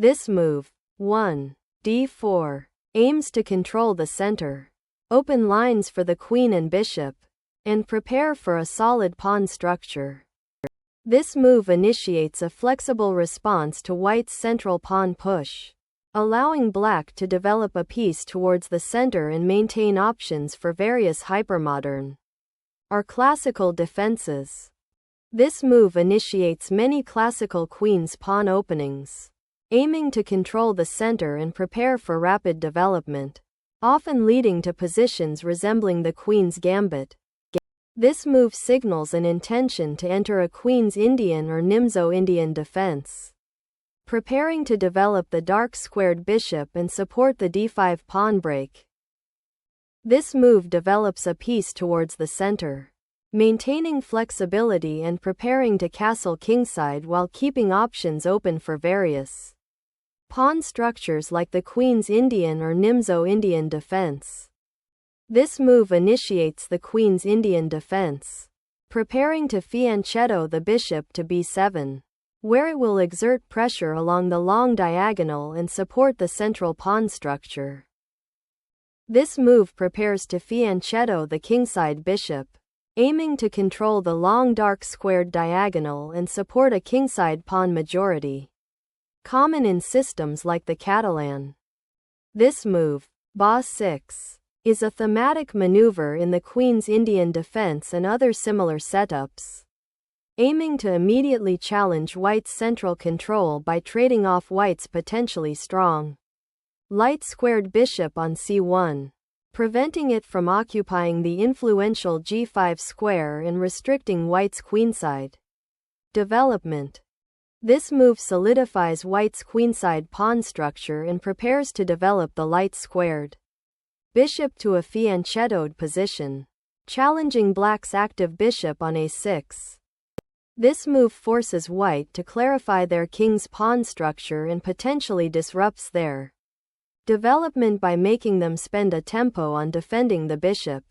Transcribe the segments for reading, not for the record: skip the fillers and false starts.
This move, 1. d4, aims to control the center, open lines for the queen and bishop, and prepare for a solid pawn structure. This move initiates a flexible response to white's central pawn push, allowing black to develop a piece towards the center and maintain options for various hypermodern or classical defenses. This move initiates many classical queen's pawn openings, aiming to control the center and prepare for rapid development, often leading to positions resembling the queen's gambit. This move signals an intention to enter a queen's Indian or Nimzo-Indian defense, preparing to develop the dark squared bishop and support the d5 pawn break. This move develops a piece towards the center, maintaining flexibility and preparing to castle kingside while keeping options open for various pawn structures like the queen's Indian or Nimzo-Indian defense. This move initiates the queen's Indian defense, preparing to fianchetto the bishop to b7, where it will exert pressure along the long diagonal and support the central pawn structure. This move prepares to fianchetto the kingside bishop, aiming to control the long dark squared diagonal and support a kingside pawn majority, common in systems like the Catalan. This move, ba6, is a thematic maneuver in the queen's Indian defense and other similar setups, aiming to immediately challenge white's central control by trading off white's potentially strong light squared bishop on c1, preventing it from occupying the influential g5 square and restricting white's queenside development. This move solidifies white's queenside pawn structure and prepares to develop the light squared bishop to a fianchettoed position, challenging black's active bishop on a6. This move forces white to clarify their king's pawn structure and potentially disrupts their development by making them spend a tempo on defending the bishop.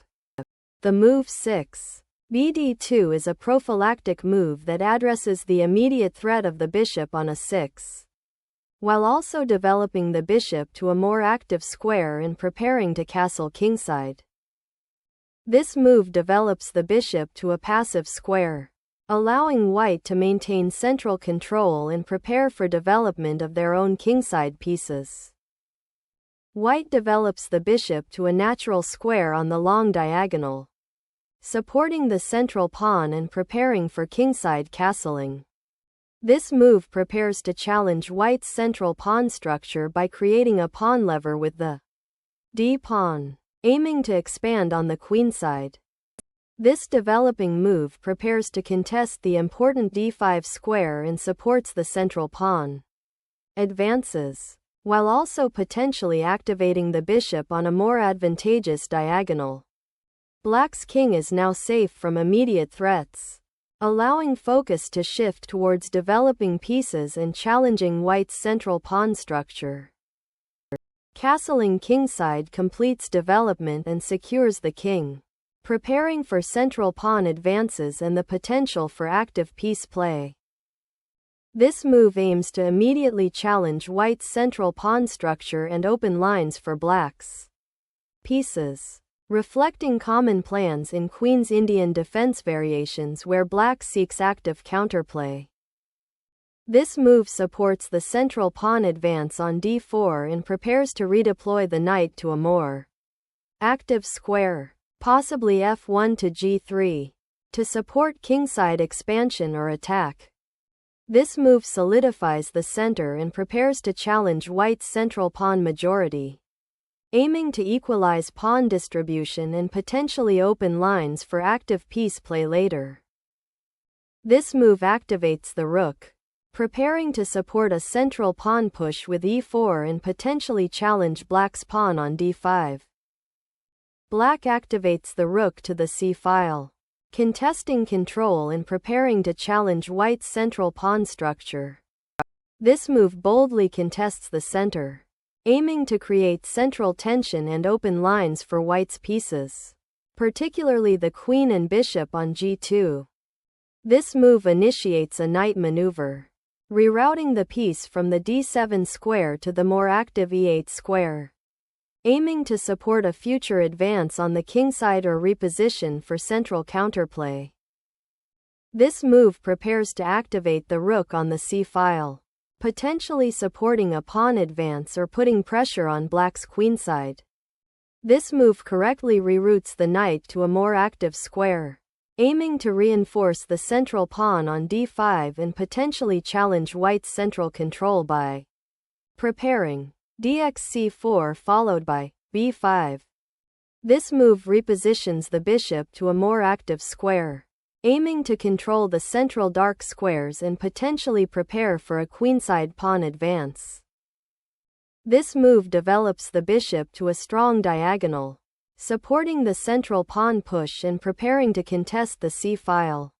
The move 6. bd2 is a prophylactic move that addresses the immediate threat of the bishop on a6, while also developing the bishop to a more active square and preparing to castle kingside. This move develops the bishop to a passive square, allowing white to maintain central control and prepare for development of their own kingside pieces. White develops the bishop to a natural square on the long diagonal, supporting the central pawn and preparing for kingside castling. This move prepares to challenge white's central pawn structure by creating a pawn lever with the d-pawn, aiming to expand on the queenside. This developing move prepares to contest the important d5 square and supports the central pawn advances, while also potentially activating the bishop on a more advantageous diagonal. Black's king is now safe from immediate threats, allowing focus to shift towards developing pieces and challenging white's central pawn structure. Castling kingside completes development and secures the king, preparing for central pawn advances and the potential for active piece play. This move aims to immediately challenge white's central pawn structure and open lines for black's pieces, reflecting common plans in queen's Indian defense variations where black seeks active counterplay. This move supports the central pawn advance on d4 and prepares to redeploy the knight to a more active square, possibly f1 to g3, to support kingside expansion or attack. This move solidifies the center and prepares to challenge white's central pawn majority, aiming to equalize pawn distribution and potentially open lines for active piece play later. This move activates the rook, preparing to support a central pawn push with e4 and potentially challenge black's pawn on d5. Black activates the rook to the c-file, contesting control and preparing to challenge white's central pawn structure. This move boldly contests the center, aiming to create central tension and open lines for white's pieces, particularly the queen and bishop on g2. This move initiates a knight maneuver, rerouting the piece from the d7 square to the more active e8 square, aiming to support a future advance on the kingside or reposition for central counterplay. This move prepares to activate the rook on the c-file, potentially supporting a pawn advance or putting pressure on black's queenside. This move correctly reroutes the knight to a more active square, aiming to reinforce the central pawn on d5 and potentially challenge white's central control by preparing dxc4 followed by b5. This move repositions the bishop to a more active square, aiming to control the central dark squares and potentially prepare for a queenside pawn advance. This move develops the bishop to a strong diagonal, supporting the central pawn push and preparing to contest the c-file.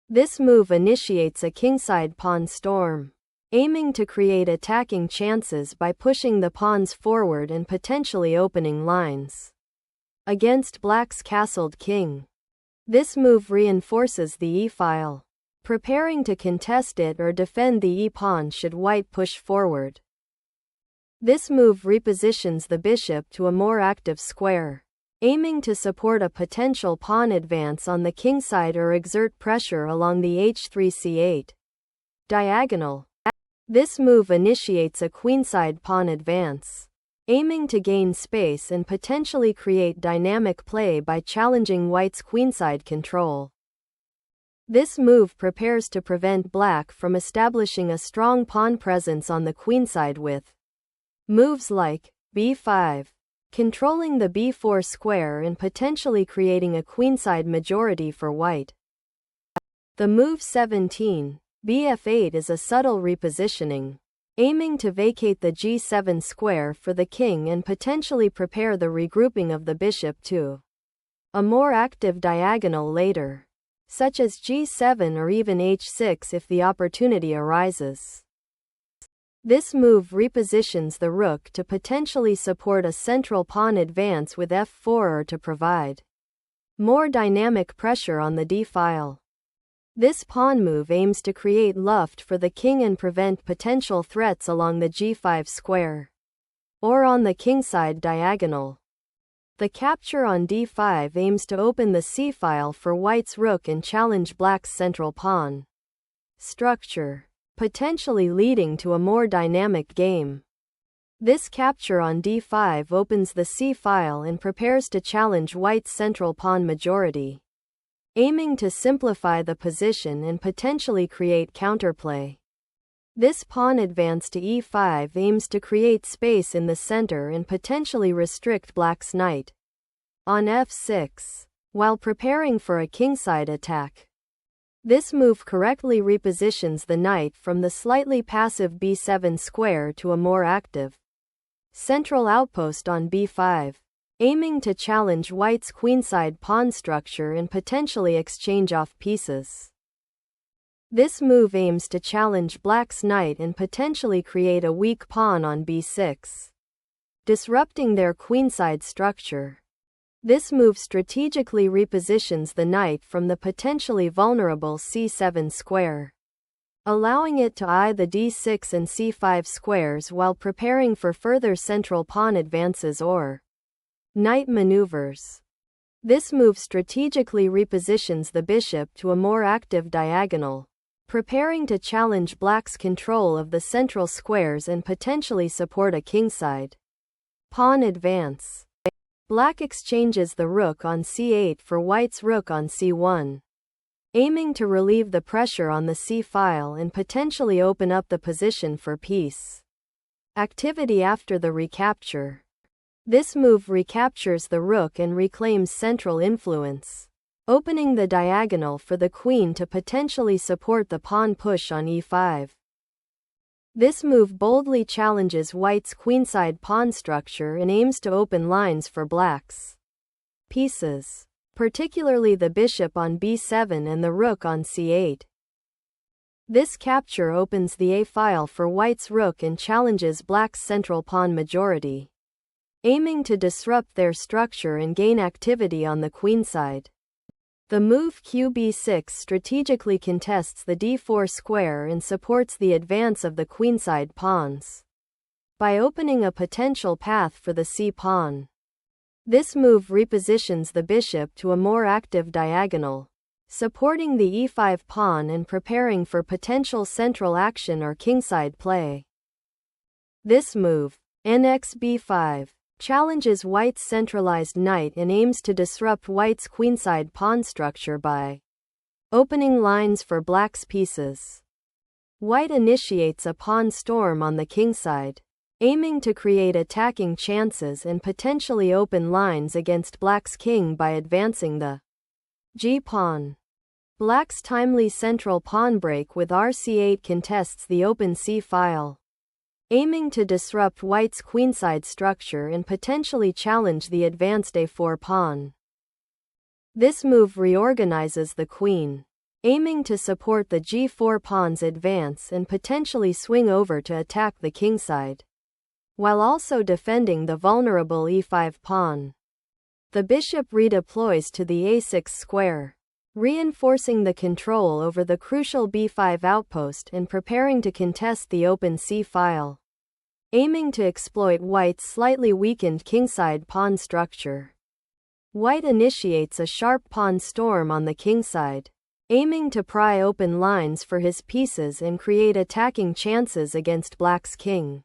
This move initiates a kingside pawn storm, aiming to create attacking chances by pushing the pawns forward and potentially opening lines against black's castled king. This move reinforces the e-file, preparing to contest it or defend the e-pawn should white push forward. This move repositions the bishop to a more active square, aiming to support a potential pawn advance on the kingside or exert pressure along the h3c8 diagonal. This move initiates a queenside pawn advance, aiming to gain space and potentially create dynamic play by challenging white's queenside control. This move prepares to prevent black from establishing a strong pawn presence on the queenside with moves like b5, controlling the b4 square and potentially creating a queenside majority for white. The move 17, bf8 is a subtle repositioning, aiming to vacate the g7 square for the king and potentially prepare the regrouping of the bishop to a more active diagonal later, such as g7 or even h6 if the opportunity arises. This move repositions the rook to potentially support a central pawn advance with f4 or to provide more dynamic pressure on the d-file. This pawn move aims to create luft for the king and prevent potential threats along the g5 square or on the kingside diagonal. The capture on d5 aims to open the c-file for white's rook and challenge black's central pawn structure, potentially leading to a more dynamic game. This capture on d5 opens the c-file and prepares to challenge white's central pawn majority, aiming to simplify the position and potentially create counterplay. This pawn advance to e5 aims to create space in the center and potentially restrict black's knight on f6, while preparing for a kingside attack. This move correctly repositions the knight from the slightly passive b7 square to a more active central outpost on b5, aiming to challenge white's queenside pawn structure and potentially exchange off pieces. This move aims to challenge black's knight and potentially create a weak pawn on b6, disrupting their queenside structure. This move strategically repositions the knight from the potentially vulnerable c7 square, allowing it to eye the d6 and c5 squares while preparing for further central pawn advances or knight maneuvers. This move strategically repositions the bishop to a more active diagonal, preparing to challenge black's control of the central squares and potentially support a kingside pawn advance. Black exchanges the rook on c8 for white's rook on c1, aiming to relieve the pressure on the c-file and potentially open up the position for peace activity after the recapture. This move recaptures the rook and reclaims central influence, opening the diagonal for the queen to potentially support the pawn push on e5. This move boldly challenges white's queenside pawn structure and aims to open lines for black's pieces, particularly the bishop on b7 and the rook on c8. This capture opens the a-file for white's rook and challenges black's central pawn majority, aiming to disrupt their structure and gain activity on the queenside. The move qb6 strategically contests the d4 square and supports the advance of the queenside pawns by opening a potential path for the c-pawn. This move repositions the bishop to a more active diagonal, supporting the e5 pawn and preparing for potential central action or kingside play. This move, nxb5, challenges white's centralized knight and aims to disrupt white's queenside pawn structure by opening lines for black's pieces. White initiates a pawn storm on the kingside, aiming to create attacking chances and potentially open lines against black's king by advancing the g-pawn. Black's timely central pawn break with rc8 contests the open c-file, aiming to disrupt white's queenside structure and potentially challenge the advanced a4 pawn. This move reorganizes the queen, aiming to support the g4 pawn's advance and potentially swing over to attack the kingside, while also defending the vulnerable e5 pawn. The bishop redeploys to the a6 square, reinforcing the control over the crucial b5 outpost and preparing to contest the open c-file, aiming to exploit white's slightly weakened kingside pawn structure. White initiates a sharp pawn storm on the kingside, aiming to pry open lines for his pieces and create attacking chances against black's king.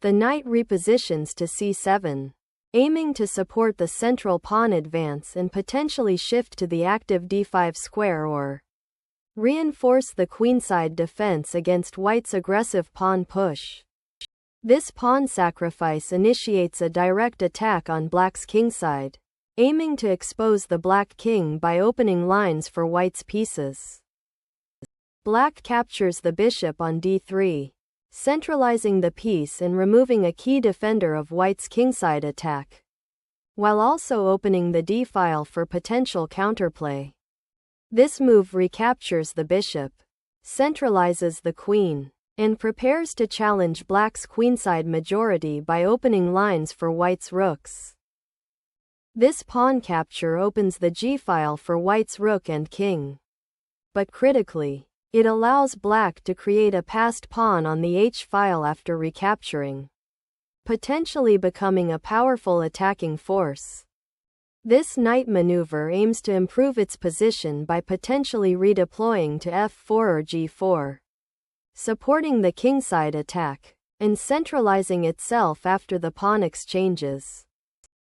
The knight repositions to c7, aiming to support the central pawn advance and potentially shift to the active d5 square or reinforce the queenside defense against white's aggressive pawn push. This pawn sacrifice initiates a direct attack on black's kingside, aiming to expose the black king by opening lines for white's pieces. Black captures the bishop on d3, centralizing the piece and removing a key defender of white's kingside attack, while also opening the d-file for potential counterplay. This move recaptures the bishop, centralizes the queen, and prepares to challenge black's queenside majority by opening lines for white's rooks. This pawn capture opens the g-file for white's rook and king. But critically, it allows black to create a passed pawn on the h-file after recapturing, potentially becoming a powerful attacking force. This knight maneuver aims to improve its position by potentially redeploying to f4 or g4, supporting the kingside attack, and centralizing itself after the pawn exchanges.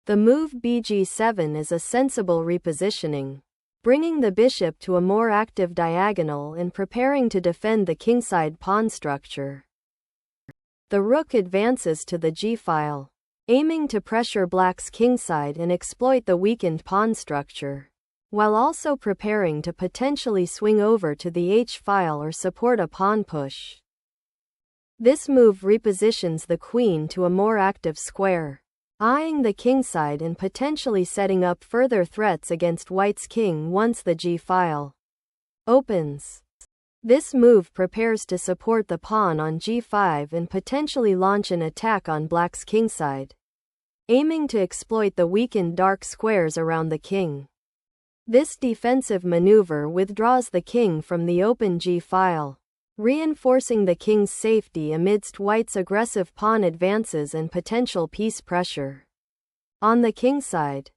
The move bg7 is a sensible repositioning, bringing the bishop to a more active diagonal and preparing to defend the kingside pawn structure. The rook advances to the g-file, aiming to pressure black's kingside and exploit the weakened pawn structure, while also preparing to potentially swing over to the h-file or support a pawn push. This move repositions the queen to a more active square, eyeing the kingside and potentially setting up further threats against white's king once the g-file opens. This move prepares to support the pawn on g5 and potentially launch an attack on black's kingside, aiming to exploit the weakened dark squares around the king. This defensive maneuver withdraws the king from the open g-file, reinforcing the king's safety amidst white's aggressive pawn advances and potential piece pressure. On the kingside,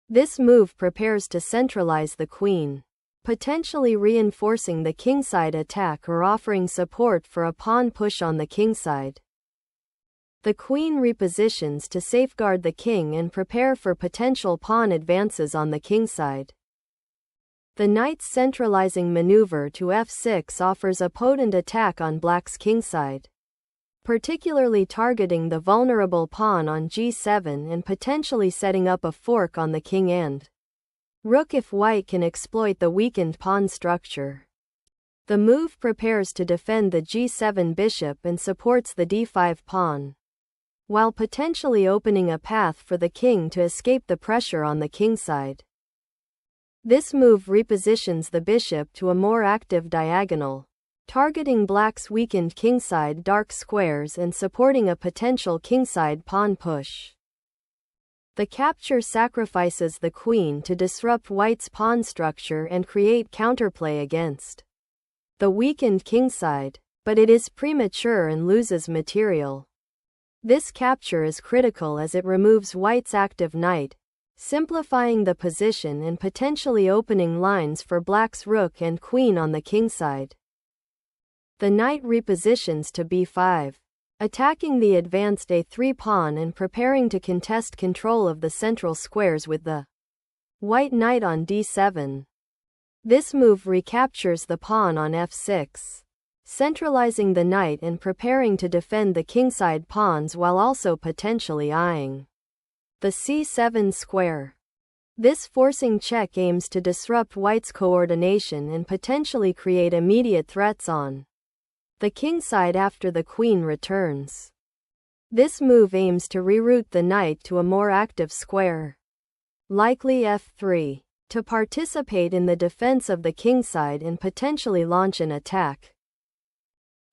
this move prepares to centralize the queen, potentially reinforcing the kingside attack or offering support for a pawn push on the kingside. The queen repositions to safeguard the king and prepare for potential pawn advances on the kingside. The knight's centralizing maneuver to f6 offers a potent attack on black's kingside, particularly targeting the vulnerable pawn on g7 and potentially setting up a fork on the king and rook if white can exploit the weakened pawn structure. The move prepares to defend the g7 bishop and supports the d5 pawn, while potentially opening a path for the king to escape the pressure on the kingside. This move repositions the bishop to a more active diagonal, targeting black's weakened kingside dark squares and supporting a potential kingside pawn push. The capture sacrifices the queen to disrupt white's pawn structure and create counterplay against the weakened kingside, but it is premature and loses material. This capture is critical as it removes white's active knight, simplifying the position and potentially opening lines for black's rook and queen on the kingside. The knight repositions to b5, attacking the advanced a3 pawn and preparing to contest control of the central squares with the white knight on d7. This move recaptures the pawn on f6, centralizing the knight and preparing to defend the kingside pawns while also potentially eyeing the c7 square. This forcing check aims to disrupt white's coordination and potentially create immediate threats on the kingside after the queen returns. This move aims to reroute the knight to a more active square, likely f3, to participate in the defense of the kingside and potentially launch an attack.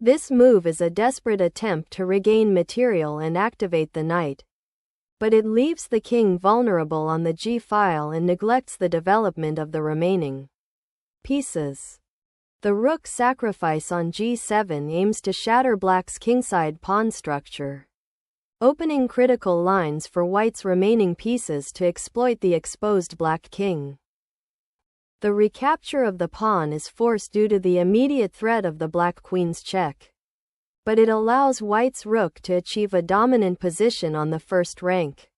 This move is a desperate attempt to regain material and activate the knight, but it leaves the king vulnerable on the g-file and neglects the development of the remaining pieces. The rook sacrifice on g7 aims to shatter black's kingside pawn structure, opening critical lines for white's remaining pieces to exploit the exposed black king. The recapture of the pawn is forced due to the immediate threat of the black queen's check, but it allows white's rook to achieve a dominant position on the first rank,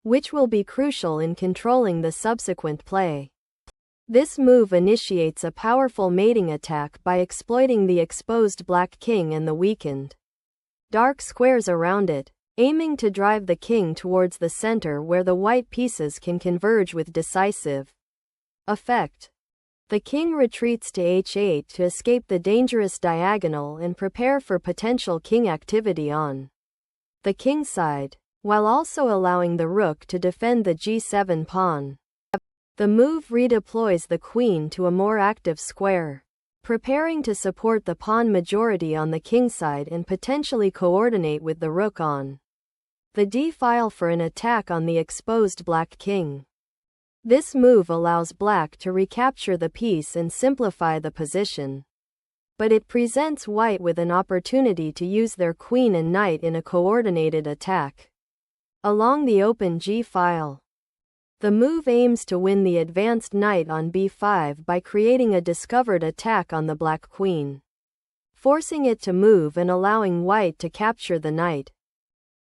which will be crucial in controlling the subsequent play. This move initiates a powerful mating attack by exploiting the exposed black king and the weakened dark squares around it, aiming to drive the king towards the center where the white pieces can converge with decisive effect. The king retreats to h8 to escape the dangerous diagonal and prepare for potential king activity on the kingside, while also allowing the rook to defend the g7 pawn. The move redeploys the queen to a more active square, preparing to support the pawn majority on the kingside and potentially coordinate with the rook on the d-file for an attack on the exposed black king. This move allows black to recapture the piece and simplify the position, but it presents white with an opportunity to use their queen and knight in a coordinated attack along the open g-file. The move aims to win the advanced knight on b5 by creating a discovered attack on the black queen, forcing it to move and allowing white to capture the knight.